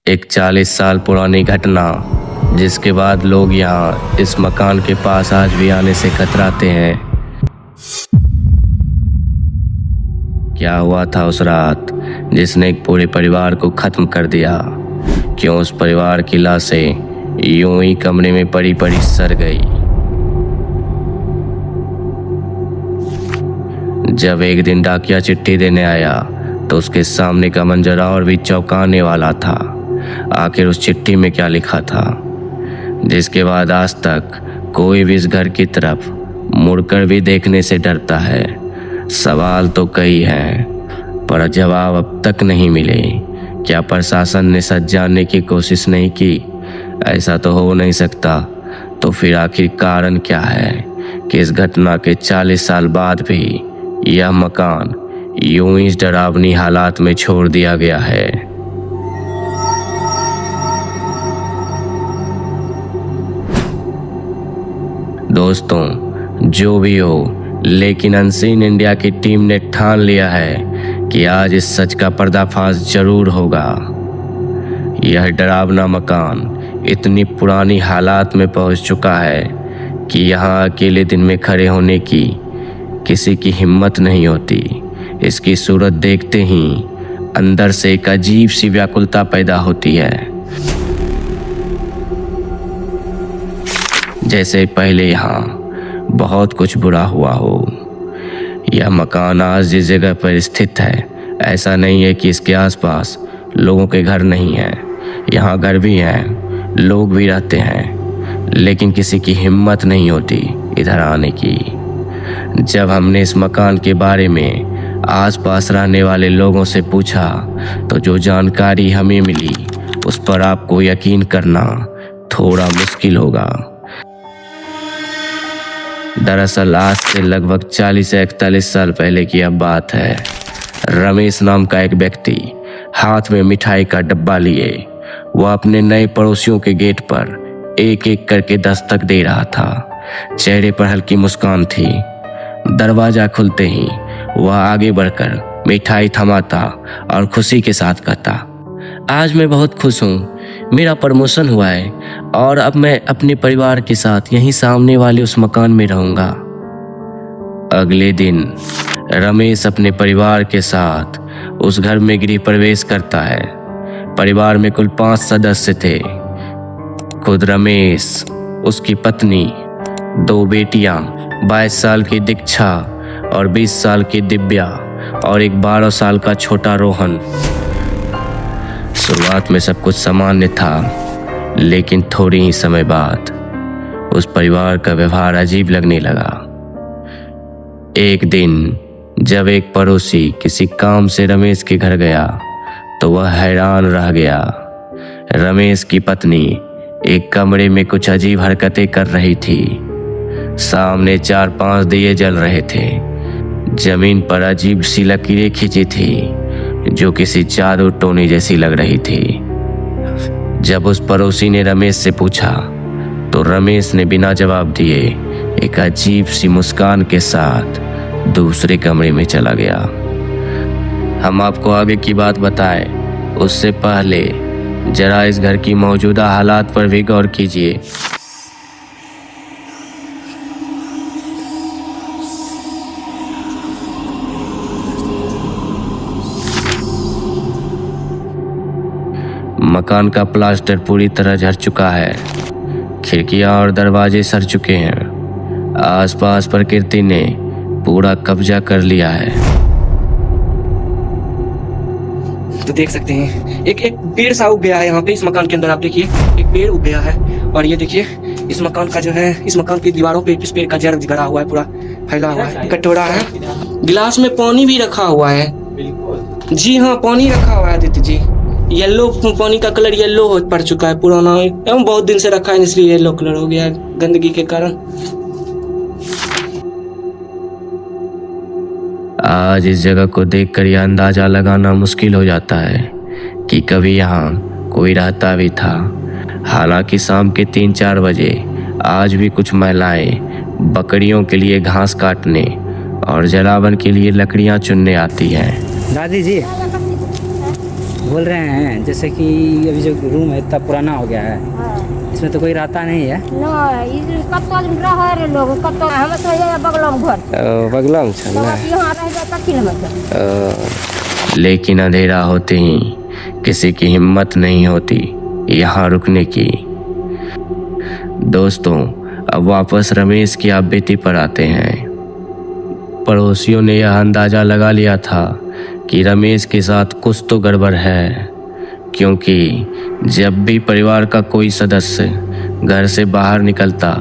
एक 40 साल पुरानी घटना जिसके बाद लोग यहाँ इस मकान के पास आज भी आने से कतराते हैं। क्या हुआ था उस रात जिसने एक पूरे परिवार को खत्म कर दिया? क्यों उस परिवार की लाशें यूं ही कमरे में पड़ी पड़ी सड़ गई? जब एक दिन डाकिया चिट्ठी देने आया तो उसके सामने का मंजर और भी चौंकाने वाला था। आखिर उस चिट्ठी में क्या लिखा था जिसके बाद आज तक कोई भी इस घर की तरफ मुड़कर भी देखने से डरता है? सवाल तो कई हैं पर जवाब अब तक नहीं मिले। क्या प्रशासन ने सच जानने की कोशिश नहीं की? ऐसा तो हो नहीं सकता। तो फिर आखिर कारण क्या है कि इस घटना के 40 साल बाद भी यह मकान यूं ही इस डरावनी हालात में छोड़ दिया गया है? दोस्तों, जो भी हो, लेकिन अनसीन इंडिया की टीम ने ठान लिया है कि आज इस सच का पर्दाफाश जरूर होगा। यह डरावना मकान इतनी पुरानी हालात में पहुंच चुका है कि यहाँ अकेले दिन में खड़े होने की किसी की हिम्मत नहीं होती। इसकी सूरत देखते ही अंदर से एक अजीब सी व्याकुलता पैदा होती है, जैसे पहले यहाँ बहुत कुछ बुरा हुआ हो। यह मकान आज जिस जगह पर स्थित है, ऐसा नहीं है कि इसके आसपास लोगों के घर नहीं हैं। यहाँ घर भी हैं, लोग भी रहते हैं, लेकिन किसी की हिम्मत नहीं होती इधर आने की। जब हमने इस मकान के बारे में आसपास रहने वाले लोगों से पूछा तो जो जानकारी हमें मिली उस पर आपको यकीन करना थोड़ा मुश्किल होगा। दरअसल आज से लगभग 40 से 41 साल पहले की अब बात है। रमेश नाम का एक व्यक्ति हाथ में मिठाई का डब्बा लिए वह अपने नए पड़ोसियों के गेट पर एक एक करके दस्तक दे रहा था। चेहरे पर हल्की मुस्कान थी। दरवाजा खुलते ही वह आगे बढ़कर मिठाई थमाता और खुशी के साथ कहता, आज मैं बहुत खुश हूँ, मेरा प्रमोशन हुआ है और अब मैं अपने परिवार के साथ यहीं सामने वाले उस मकान में रहूंगा। अगले दिन रमेश अपने परिवार के साथ उस घर में गृह प्रवेश करता है। परिवार में कुल 5 सदस्य थे। खुद रमेश, उसकी पत्नी, 2 बेटियां 22 साल की दीक्षा और 20 साल की दिव्या और एक 12 साल का छोटा रोहन। शुरुआत में सब कुछ सामान्य था, लेकिन थोड़ी ही समय बाद उस परिवार का व्यवहार अजीब लगने लगा। एक दिन जब एक पड़ोसी किसी काम से रमेश के घर गया तो वह हैरान रह गया। रमेश की पत्नी एक कमरे में कुछ अजीब हरकतें कर रही थी। सामने 4-5 दिए जल रहे थे। जमीन पर अजीब सी लकीरें खींची थी जो किसी जादू टोनी जैसी लग रही थी। जब उस पड़ोसी ने रमेश से पूछा तो रमेश ने बिना जवाब दिए एक अजीब सी मुस्कान के साथ दूसरे कमरे में चला गया। हम आपको आगे की बात बताएं उससे पहले जरा इस घर की मौजूदा हालात पर भी गौर कीजिए। मकान का प्लास्टर पूरी तरह झड़ चुका है। खिड़कियां और दरवाजे सड़ चुके हैं। आसपास प्रकृति ने पूरा कब्जा कर लिया है। तो देख सकते हैं एक पेड़ सा उग गया है यहाँ पे इस मकान के अंदर। आप देखिए एक पेड़ उग गया है और ये देखिए इस मकान का जो है, इस मकान की दीवारों पे इस पेड़ का जड़ गड़ा हुआ है, पूरा फैला हुआ है। कटोरा है, गिलास में पानी भी रखा हुआ है। जी हाँ, पानी रखा हुआ है आदित्य जी। येलो पानी का कलर येलो हो पड़ चुका है, पुराना एवं बहुत दिन से रखा है इसलिए येलो कलर हो गया है गंदगी के कारण। आज इस जगह को देखकर यह अंदाजा लगाना मुश्किल हो जाता है कि कभी यहाँ कोई रहता भी था। हालांकि शाम के 3-4 बजे आज भी कुछ महिलाएं बकरियों के लिए घास काटने और जलावन के लिए लकड़ियां चुनने आती हैं। दादी जी बोल रहे हैं जैसे कि अभी जो रूम है इतना पुराना हो गया है, हाँ। इसमें तो कोई रहता नहीं है। कब तो रह रहे लोग, कब तो हम तो ये बगल में घर बगला में तो अब यहाँ रह जाता कि मतलब। लेकिन अंधेरा होते ही किसी की हिम्मत नहीं होती यहाँ रुकने की। दोस्तों, अब वापस रमेश की आप बीती पर आते हैं। पड़ोसियों ने यह अंदाजा लगा लिया था कि रमेश के साथ कुछ तो गड़बड़ है, क्योंकि जब भी परिवार का कोई सदस्य घर से बाहर निकलता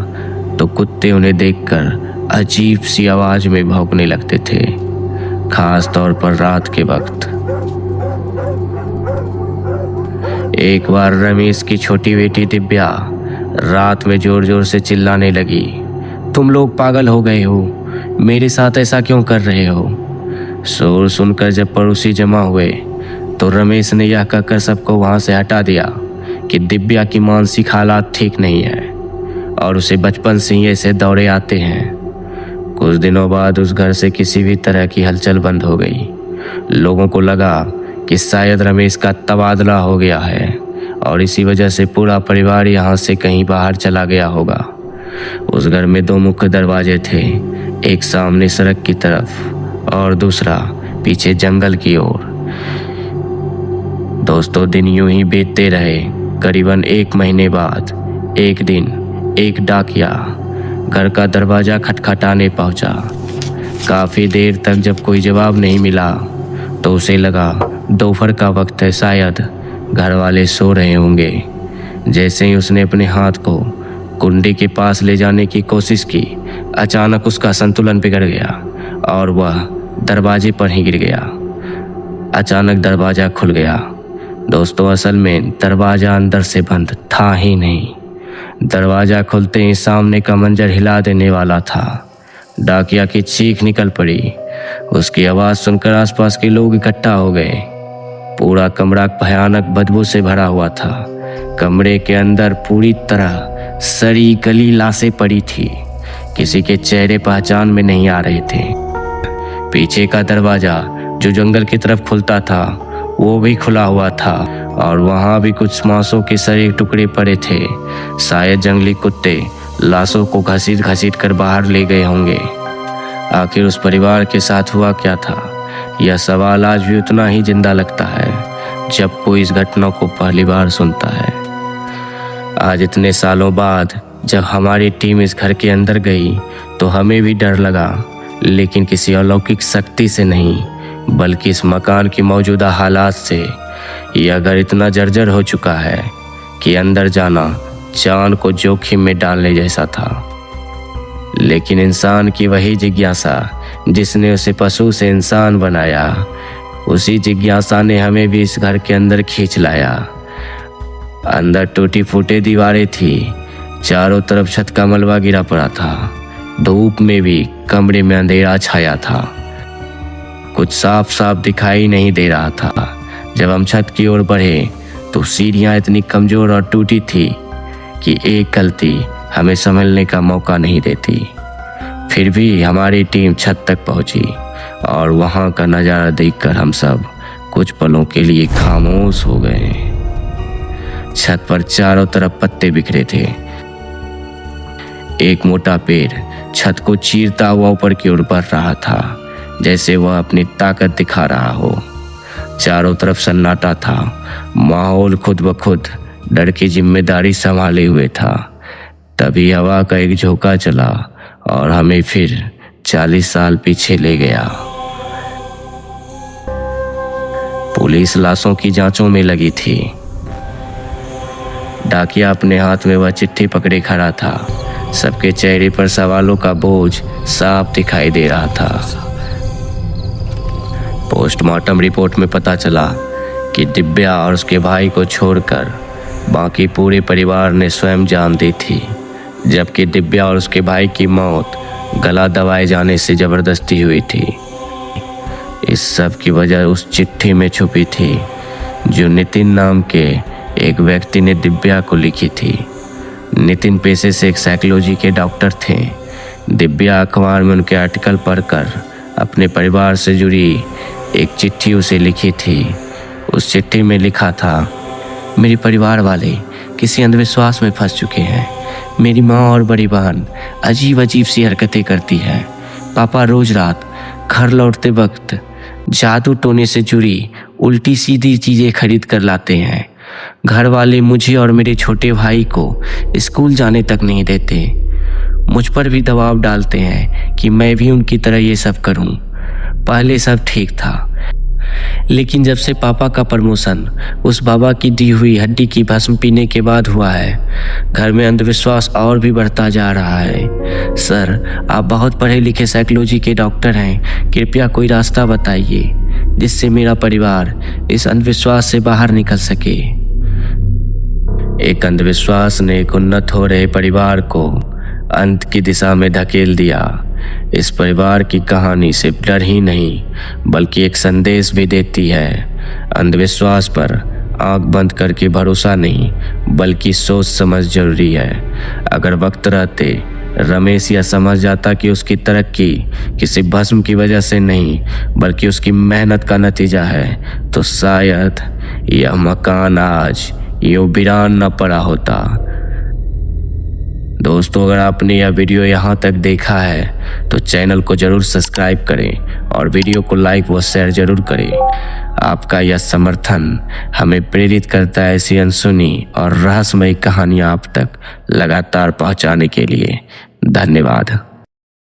तो कुत्ते उन्हें देखकर अजीब सी आवाज में भौंकने लगते थे, खास तौर पर रात के वक्त। एक बार रमेश की छोटी बेटी दिव्या रात में जोर जोर से चिल्लाने लगी, तुम लोग पागल हो गए हो, मेरे साथ ऐसा क्यों कर रहे हो। शोर सुनकर जब पड़ोसी जमा हुए तो रमेश ने यह कहकर सबको वहां से हटा दिया कि दिव्या की मानसिक हालात ठीक नहीं है और उसे बचपन से ही ऐसे दौरे आते हैं। कुछ दिनों बाद उस घर से किसी भी तरह की हलचल बंद हो गई। लोगों को लगा कि शायद रमेश का तबादला हो गया है और इसी वजह से पूरा परिवार यहाँ से कहीं बाहर चला गया होगा। उस घर में 2 मुख्य दरवाजे थे, एक सामने सड़क की तरफ और दूसरा पीछे जंगल की ओर। दोस्तों, दिन यूं ही बीतते रहे। करीबन 1 महीने बाद एक दिन एक डाकिया घर का दरवाजा खटखटाने पहुंचा। काफी देर तक जब कोई जवाब नहीं मिला तो उसे लगा दोपहर का वक्त है, शायद घर वाले सो रहे होंगे। जैसे ही उसने अपने हाथ को कुंडी के पास ले जाने की कोशिश की, अचानक उसका संतुलन बिगड़ गया और वह दरवाजे पर ही गिर गया। अचानक दरवाजा खुल गया। दोस्तों, असल में दरवाजा अंदर से बंद था ही नहीं। दरवाजा खुलते ही सामने का मंजर हिला देने वाला था। डाकिया की चीख निकल पड़ी। उसकी आवाज सुनकर आसपास के लोग इकट्ठा हो गए। पूरा कमरा भयानक बदबू से भरा हुआ था। कमरे के अंदर पूरी तरह सड़ी गली लाशें पड़ी थी। किसी के चेहरे पहचान में नहीं आ रहे थे। पीछे का दरवाजा जो जंगल की तरफ खुलता था वो भी खुला हुआ था और वहां भी कुछ मांसों के सड़े टुकड़े पड़े थे। शायद जंगली कुत्ते लाशों को घसीट घसीट कर बाहर ले गए होंगे। आखिर उस परिवार के साथ हुआ क्या था, यह सवाल आज भी उतना ही जिंदा लगता है जब कोई इस घटना को पहली बार सुनता है। आज इतने सालों बाद जब हमारी टीम इस घर के अंदर गई तो हमें भी डर लगा, लेकिन किसी अलौकिक शक्ति से नहीं बल्कि इस मकान की मौजूदा हालात से। यह घर इतना जर्जर हो चुका है कि अंदर जाना जान को जोखिम में डालने जैसा था। लेकिन इंसान की वही जिज्ञासा जिसने उसे पशु से इंसान बनाया, उसी जिज्ञासा ने हमें भी इस घर के अंदर खींच लाया। अंदर टूटी फूटी दीवारें थी, चारों तरफ छत का मलबा गिरा पड़ा था। धूप में भी कमरे में अंधेरा छाया था, कुछ साफ साफ दिखाई नहीं दे रहा था। जब हम छत की ओर बढ़े तो सीढ़ियां इतनी कमजोर और टूटी थी कि एक गलती हमें संभलने का मौका नहीं देती। फिर भी हमारी टीम छत तक पहुंची और वहां का नज़ारा देखकर हम सब कुछ पलों के लिए खामोश हो गए। छत पर चारों तरफ पत्ते बिखरे थे। एक मोटा पेड़ छत को चीरता हुआ ऊपर की ओर बढ़ रहा था, जैसे वह अपनी ताकत दिखा रहा हो। चारों तरफ सन्नाटा था, माहौल खुद ब खुद डर की जिम्मेदारी संभाले हुए था। तभी हवा का एक झोंका चला और हमें फिर 40 साल पीछे ले गया। पुलिस लाशों की जांचों में लगी थी। डाकिया अपने हाथ में वह चिट्ठी पकड़े खड़ा था। सबके चेहरे पर सवालों का बोझ साफ दिखाई दे रहा था। पोस्टमार्टम रिपोर्ट में पता चला कि दिव्या और उसके भाई को छोड़कर बाकी पूरे परिवार ने स्वयं जान दी थी, जबकि दिव्या और उसके भाई की मौत गला दबाए जाने से जबरदस्ती हुई थी। इस सब की वजह उस चिट्ठी में छुपी थी जो नितिन नाम के एक व्यक्ति ने दिव्या को लिखी थी। नितिन पेशे से एक साइकोलॉजी के डॉक्टर थे। दिव्या अखबार में उनके आर्टिकल पढ़कर अपने परिवार से जुड़ी एक चिट्ठी उसे लिखी थी। उस चिट्ठी में लिखा था, मेरे परिवार वाले किसी अंधविश्वास में फंस चुके हैं। मेरी माँ और बड़ी बहन अजीब अजीब सी हरकतें करती हैं। पापा रोज रात घर लौटते वक्त जादू टोने से जुड़ी उल्टी सीधी चीज़ें खरीद कर लाते हैं। घर वाले मुझे और मेरे छोटे भाई को स्कूल जाने तक नहीं देते। मुझ पर भी दबाव डालते हैं कि मैं भी उनकी तरह ये सब करूं। पहले सब ठीक था, लेकिन जब से पापा का प्रमोशन उस बाबा की दी हुई हड्डी की भस्म पीने के बाद हुआ है, घर में अंधविश्वास और भी बढ़ता जा रहा है। सर, आप बहुत पढ़े लिखे साइकोलॉजी के डॉक्टर हैं, कृपया कोई रास्ता बताइए जिससे मेरा परिवार इस अंधविश्वास से बाहर निकल सके। एक अंधविश्वास ने एक उन्नत हो रहे परिवार को अंत की दिशा में धकेल दिया। इस परिवार की कहानी सिर्फ डर ही नहीं बल्कि एक संदेश भी देती है। अंधविश्वास पर आंख बंद करके भरोसा नहीं बल्कि सोच समझ जरूरी है। अगर वक्त रहते रमेश यह समझ जाता कि उसकी तरक्की किसी भस्म की वजह से नहीं बल्कि उसकी मेहनत का नतीजा है, तो शायद यह मकान आज यूं वीरान न पड़ा होता। दोस्तों, अगर आपने यह वीडियो यहाँ तक देखा है तो चैनल को जरूर सब्सक्राइब करें और वीडियो को लाइक व शेयर जरूर करें। आपका यह समर्थन हमें प्रेरित करता है ऐसी अनसुनी और रहस्यमयी कहानियाँ आप तक लगातार पहुँचाने के लिए। धन्यवाद।